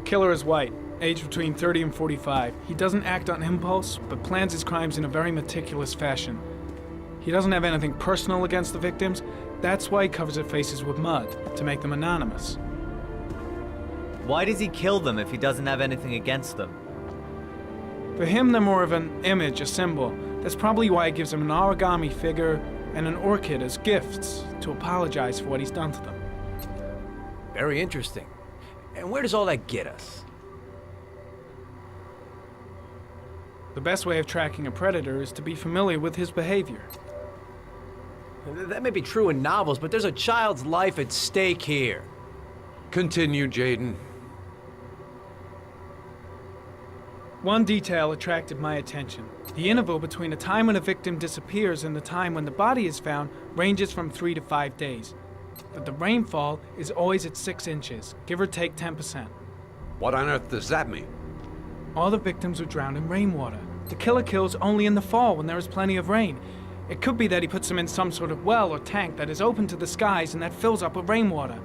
The killer is white, aged between 30 and 45. He doesn't act on impulse, but plans his crimes in a very meticulous fashion. He doesn't have anything personal against the victims. That's why he covers their faces with mud, to make them anonymous. Why does he kill them if he doesn't have anything against them? For him, they're more of an image, a symbol. That's probably why he gives them an origami figure and an orchid as gifts to apologize for what he's done to them. Very interesting. And where does all that get us? The best way of tracking a predator is to be familiar with his behavior. That may be true in novels, but there's a child's life at stake here. Continue, Jayden. One detail attracted my attention. The interval between the time when a victim disappears and the time when the body is found ranges from 3 to 5 days. But the rainfall is always at 6 inches, give or take 10%. What on earth does that mean? All the victims were drowned in rainwater. The killer kills only in the fall when there is plenty of rain. It could be that he puts them in some sort of well or tank that is open to the skies and that fills up with rainwater.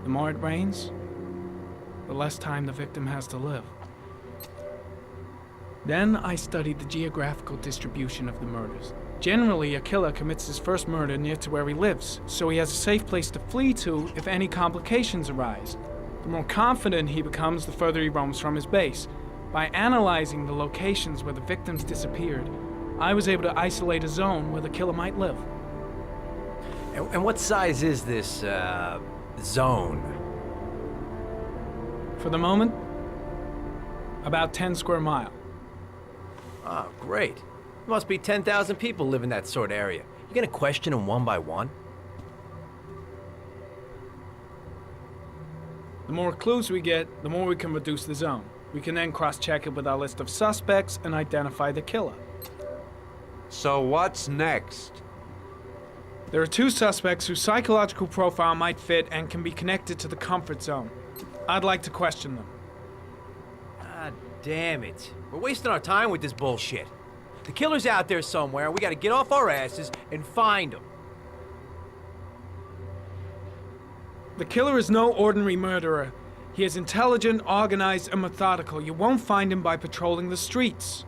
The more it rains, the less time the victim has to live. Then I studied the geographical distribution of the murders. Generally, a killer commits his first murder near to where he lives, so he has a safe place to flee to if any complications arise. The more confident he becomes, the further he roams from his base. By analyzing the locations where the victims disappeared, I was able to isolate a zone where the killer might live. And what size is this, zone? For the moment, about 10 square miles. Oh, great. Must be 10,000 people live in that sort of area. You gonna question them one by one? The more clues we get, the more we can reduce the zone. We can then cross-check it with our list of suspects and identify the killer. So what's next? There are 2 suspects whose psychological profile might fit and can be connected to the comfort zone. I'd like to question them. God damn it. We're wasting our time with this bullshit. The killer's out there somewhere, and we gotta get off our asses and find him. The killer is no ordinary murderer. He is intelligent, organized, and methodical. You won't find him by patrolling the streets.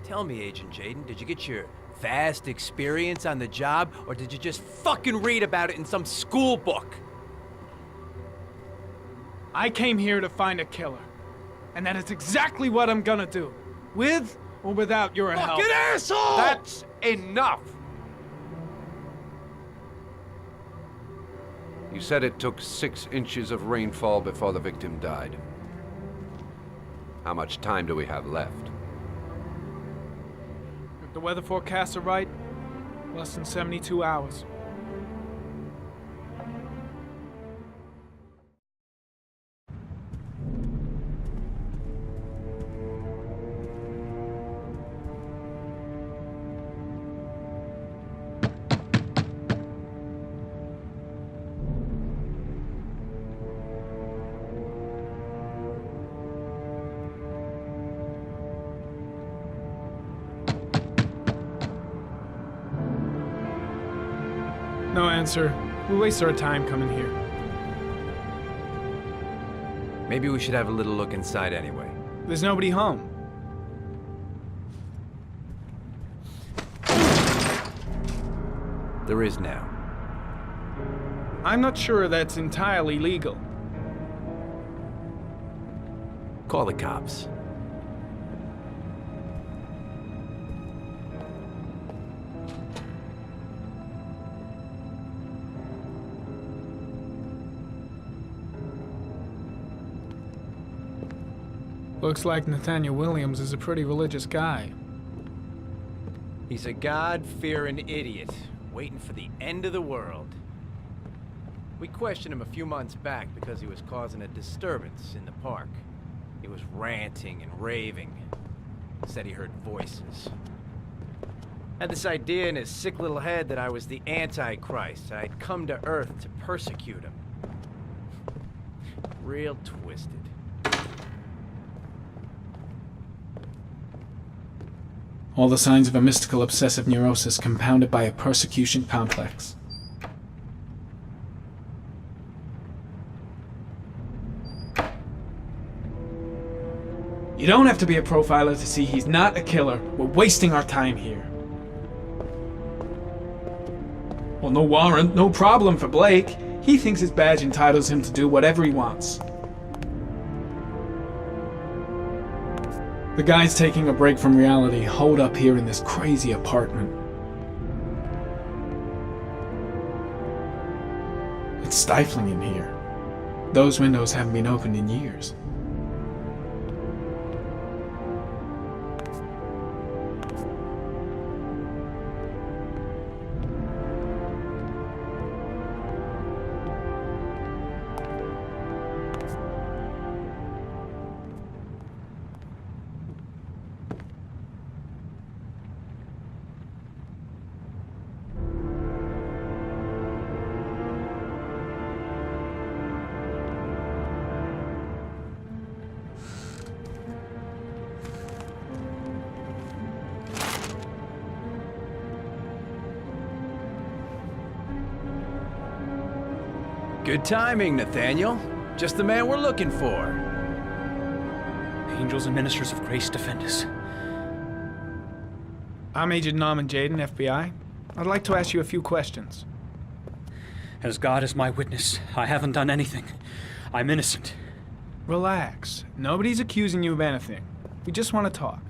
Tell me, Agent Jayden, did you get your vast experience on the job, or did you just fucking read about it in some school book? I came here to find a killer. And that is exactly what I'm gonna do. With or without your help. Fucking asshole! That's enough! You said it took 6 inches of rainfall before the victim died. How much time do we have left? If the weather forecasts are right, less than 72 hours. No answer. We waste our time coming here. Maybe we should have a little look inside anyway. There's nobody home. There is now. I'm not sure that's entirely legal. Call the cops. Looks like Nathaniel Williams is a pretty religious guy. He's a God-fearing idiot, waiting for the end of the world. We questioned him a few months back because he was causing a disturbance in the park. He was ranting and raving. Said he heard voices. Had this idea in his sick little head that I was the Antichrist. I'd come to Earth to persecute him. Real twisted. All the signs of a mystical obsessive neurosis compounded by a persecution complex. You don't have to be a profiler to see he's not a killer. We're wasting our time here. Well, no warrant, no problem for Blake. He thinks his badge entitles him to do whatever he wants. The guy's taking a break from reality, holed up here in this crazy apartment. It's stifling in here. Those windows haven't been opened in years. Good timing, Nathaniel. Just the man we're looking for. Angels and ministers of grace defend us. I'm Agent Norman Jayden, FBI. I'd like to ask you a few questions. As God is my witness, I haven't done anything. I'm innocent. Relax. Nobody's accusing you of anything. We just want to talk.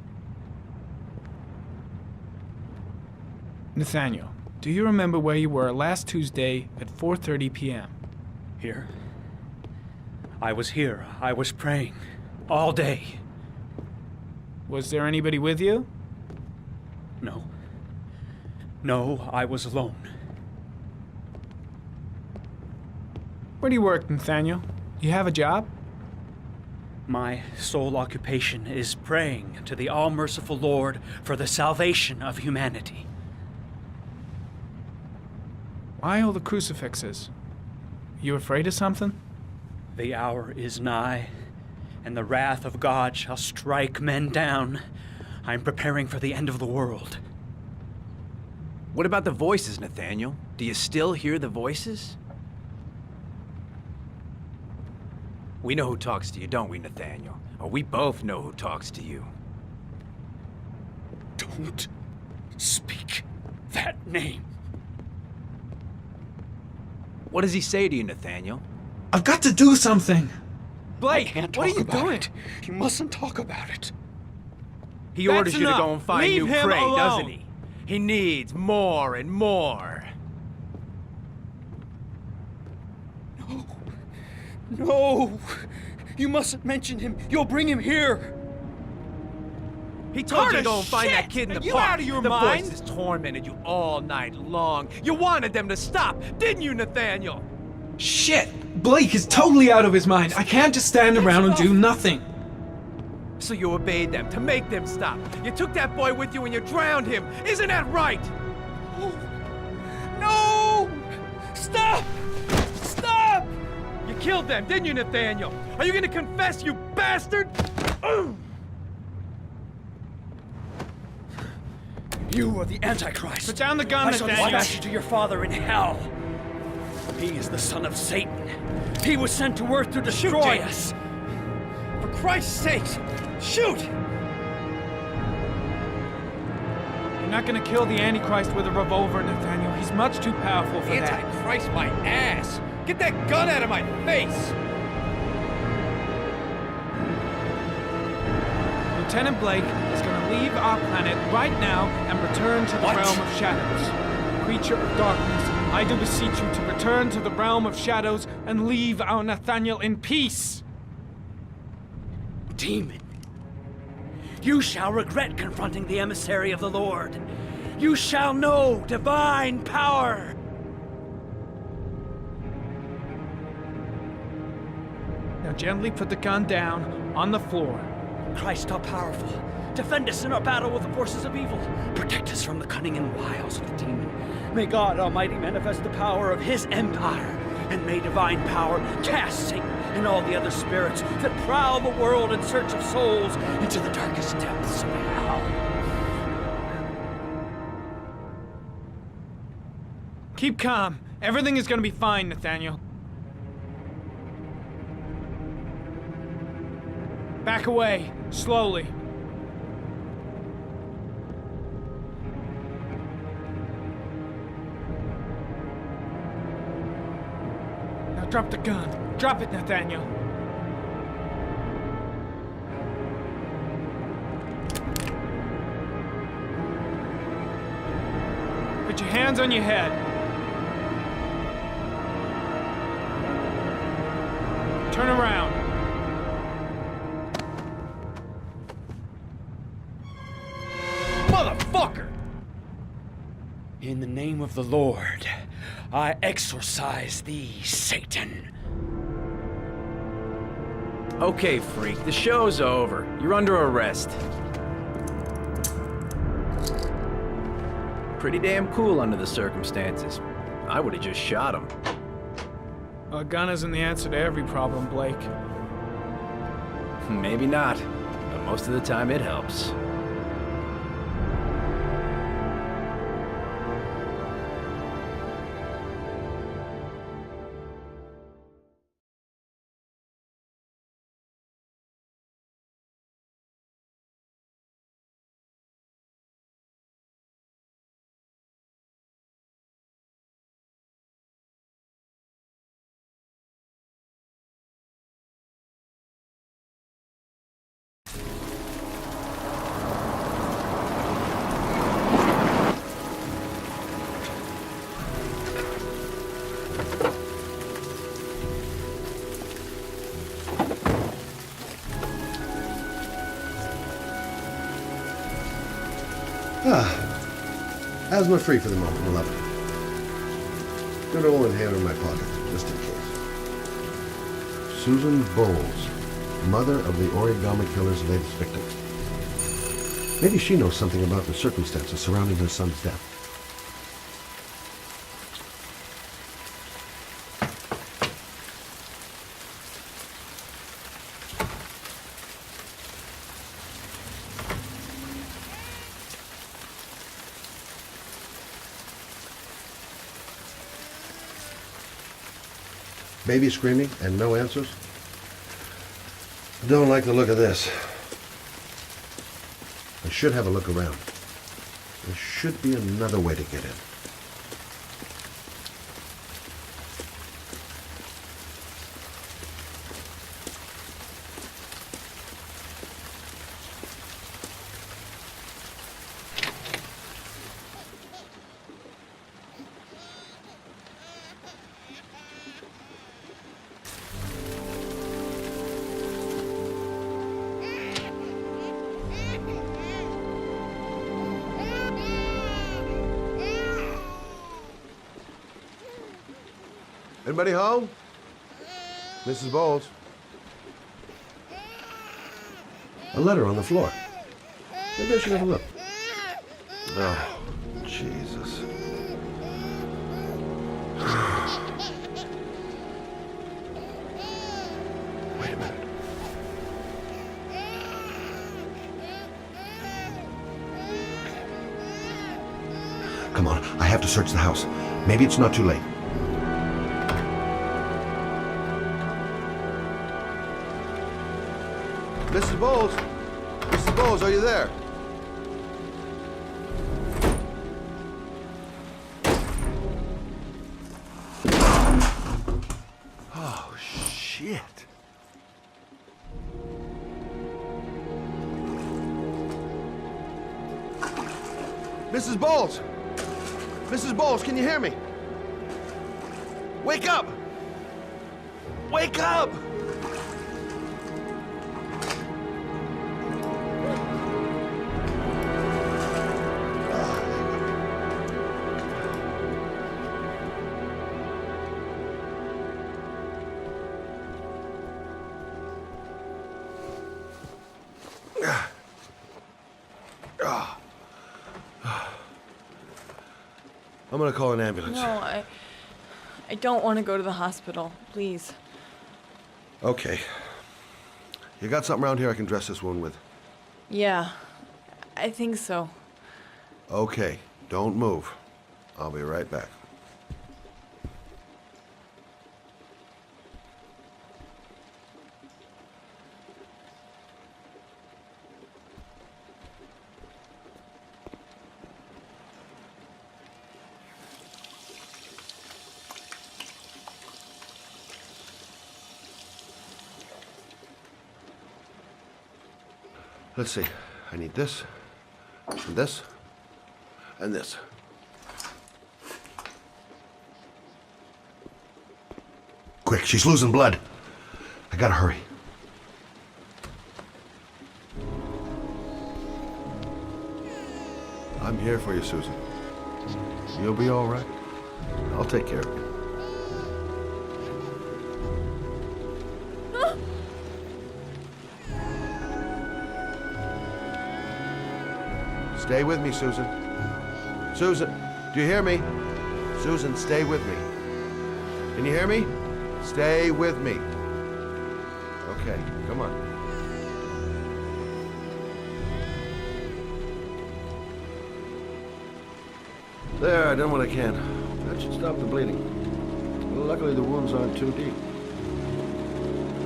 Nathaniel, do you remember where you were last Tuesday at 4:30 p.m.? Here? I was here. I was praying. All day. Was there anybody with you? No. No, I was alone. Where do you work, Nathaniel? You have a job? My sole occupation is praying to the all-merciful Lord for the salvation of humanity. Why all the crucifixes? You afraid of something? The hour is nigh, and the wrath of God shall strike men down. I'm preparing for the end of the world. What about the voices, Nathaniel? Do you still hear the voices? We know who talks to you, don't we, Nathaniel? Or we both know who talks to you. Don't speak that name. What does he say to you, Nathaniel? I've got to do something! Blake, I can't what are talk you about doing? it. You mustn't talk about it. He That's orders you to enough. go and find Leave new him prey, alone. doesn't he? He needs more and more. No! You mustn't mention him. You'll bring him here. He told you to Carter, go and find that shit! kid in Are the you park. out of your the mind? voices tormented you all night long. You wanted them to stop, didn't you, Nathaniel? Shit! Blake is totally out of his mind. I can't just stand around and do nothing. So you obeyed them to make them stop. You took that boy with you and you drowned him. Isn't that right? No! Stop! Stop! You killed them, didn't you, Nathaniel? Are you gonna confess, you bastard? You are the Antichrist. Put down the gun, I shall Nathaniel. dispatch you to your father in hell. He is the son of Satan. He was sent to earth to destroy us. For Christ's sake, shoot! You're not gonna kill the Antichrist with a revolver, Nathaniel. He's much too powerful for that. Antichrist, my ass! Get that gun out of my face! Lieutenant Blake is gonna leave our planet right now and return to the What? realm of shadows. Creature of darkness, I do beseech you to return to the realm of shadows and leave our Nathaniel in peace. Demon, you shall regret confronting the emissary of the Lord. You shall know divine power. Now gently put the gun down on the floor. Christ all powerful, defend us in our battle with the forces of evil. Protect us from the cunning and wiles of the demon. May God Almighty manifest the power of his empire, and may divine power cast Satan and all the other spirits that prowl the world in search of souls into the darkest depths of hell. Keep calm. Everything is gonna be fine, Nathaniel. Back away, slowly. Now drop the gun. Drop it, Nathaniel. Put your hands on your head. Turn around. Motherfucker! In the name of the Lord, I exorcise thee, Satan. Okay, freak, the show's over. You're under arrest. Pretty damn cool under the circumstances. I would've just shot him. A gun isn't the answer to every problem, Blake. Maybe not, but most of the time it helps. Asthma free for the moment, beloved. Good old inhaler in my pocket, just in case. Susan Bowles, mother of the Origami killer's latest victim. Maybe she knows something about the circumstances surrounding her son's death. Baby screaming and no answers? Don't like the look of this. I should have a look around. There should be another way to get in. Anybody home? Mrs. Bowles. A letter on the floor. Maybe I should have a look. Oh, Jesus. Wait a minute. Come on, I have to search the house. Maybe it's not too late. Mrs. Bowles? Mrs. Bowles, are you there? Oh, shit. Mrs. Bowles! Mrs. Bowles, can you hear me? Wake up! Wake up! I'm gonna call an ambulance. No, I don't want to go to the hospital. Please. Okay. You got something around here I can dress this wound with? Yeah, I think so. Okay, don't move. I'll be right back. Let's see. I need this, and this, and this. Quick, she's losing blood. I gotta hurry. I'm here for you, Susan. You'll be all right. I'll take care of you. Stay with me, Susan. Susan, do you hear me? Susan, stay with me. Can you hear me? Stay with me. Okay, come on. There, I done what I can. That should stop the bleeding. Well, luckily the wounds aren't too deep.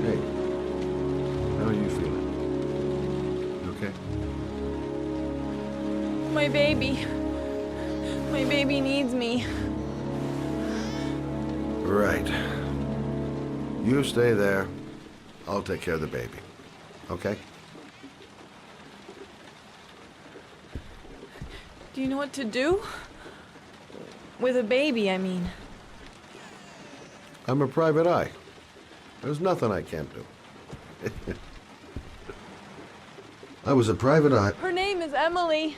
Hey, how are you feeling? You okay? My baby. My baby needs me. Right. You stay there. I'll take care of the baby. Okay? Do you know what to do? With a baby, I mean. I'm a private eye. There's nothing I can't do. I was a private eye. Her name is Emily.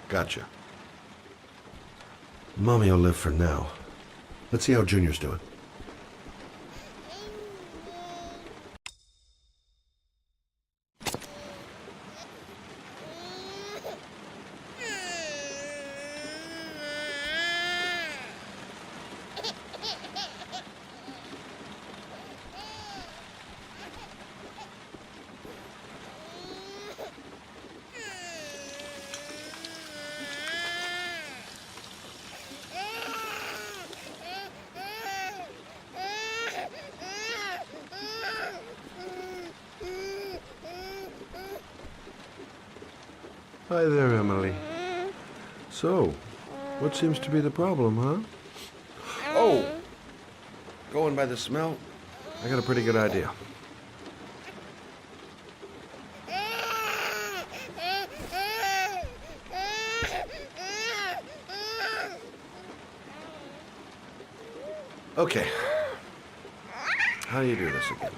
Gotcha. Mommy will live for now. Let's see how Junior's doing. Hi there, Emily. So, what seems to be the problem, huh? Oh! Going by the smell, I got a pretty good idea. Okay. How do you do this again?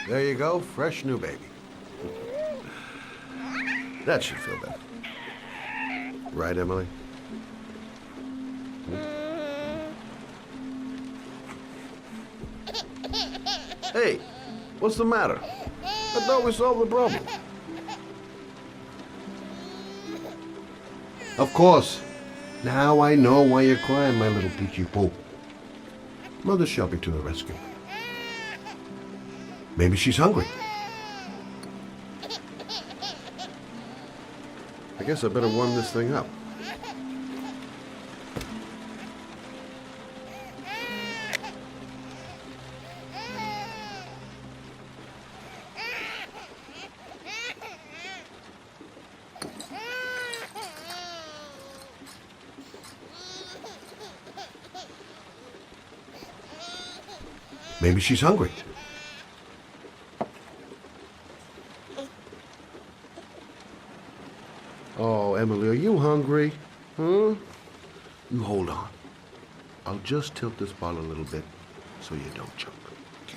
There you go, fresh new baby. That should feel better. Right, Emily? Hey, what's the matter? I thought we solved the problem. Of course. Now I know why you're crying, my little peachy poo. Mother Shelby to the rescue. Maybe she's hungry. I guess I better warm this thing up. Maybe she's hungry. Oh, Emily, are you hungry? Huh? You hold on. I'll just tilt this ball a little bit so you don't choke. Okay.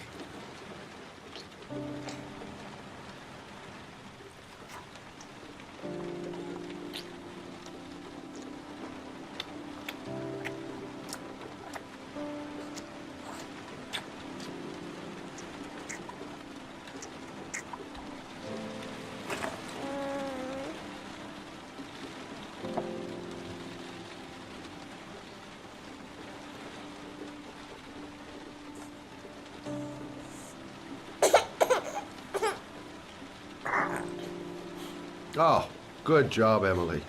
Oh, good job, Emily.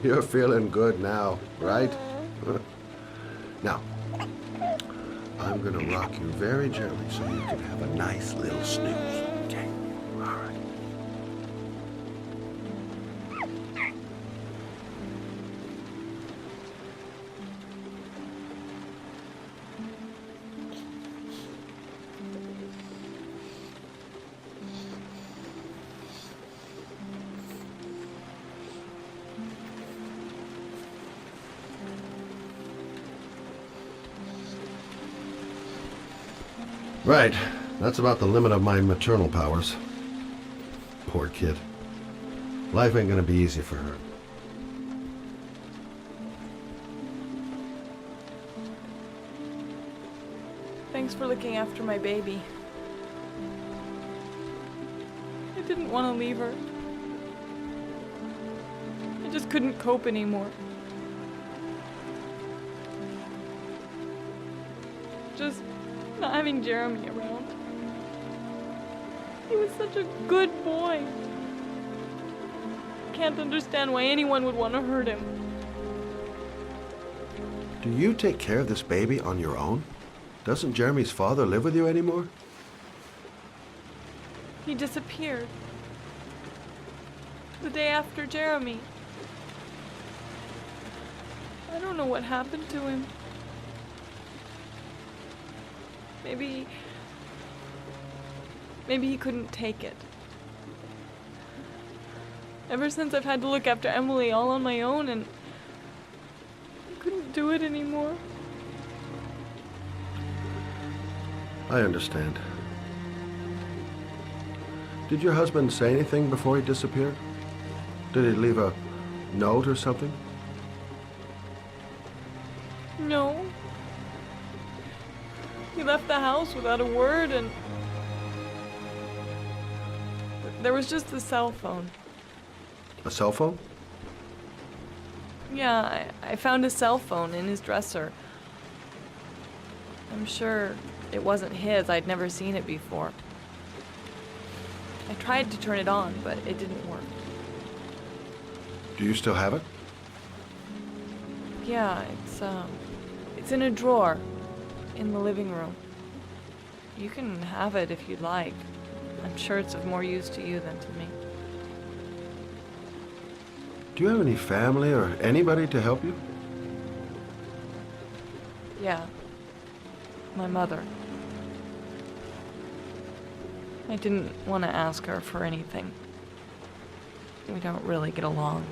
You're feeling good now, right? Now, I'm gonna rock you very gently so you can have a nice little snooze. Okay? All right. Right. That's about the limit of my maternal powers. Poor kid. Life ain't gonna be easy for her. Thanks for looking after my baby. I didn't want to leave her. I just couldn't cope anymore. Just not having Jeremy around. He was such a good boy. I can't understand why anyone would want to hurt him. Do you take care of this baby on your own? Doesn't Jeremy's father live with you anymore? He disappeared. The day after Jeremy. I don't know what happened to him. Maybe he couldn't take it. Ever since I've had to look after Emily all on my own, and I couldn't do it anymore. I understand. Did your husband say anything before he disappeared? Did he leave a note or something? No. He left the house without a word, and there was just the cell phone. A cell phone? Yeah, I found a cell phone in his dresser. I'm sure it wasn't his. I'd never seen it before. I tried to turn it on, but it didn't work. Do you still have it? Yeah, it's in a drawer in the living room. You can have it if you'd like. I'm sure it's of more use to you than to me. Do you have any family or anybody to help you? Yeah. My mother. I didn't want to ask her for anything. We don't really get along.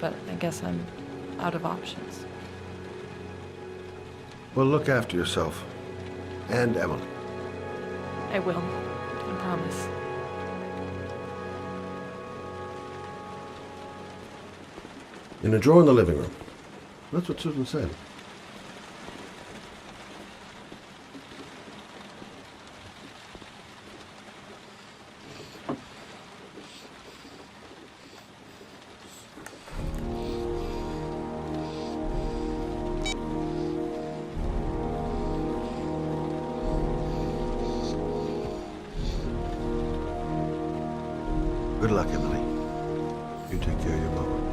But I guess I'm out of options. Well, look after yourself. And Emily. I will. I promise. In a drawer in the living room. That's what Susan said. Good luck, Emily. You take care of your mama.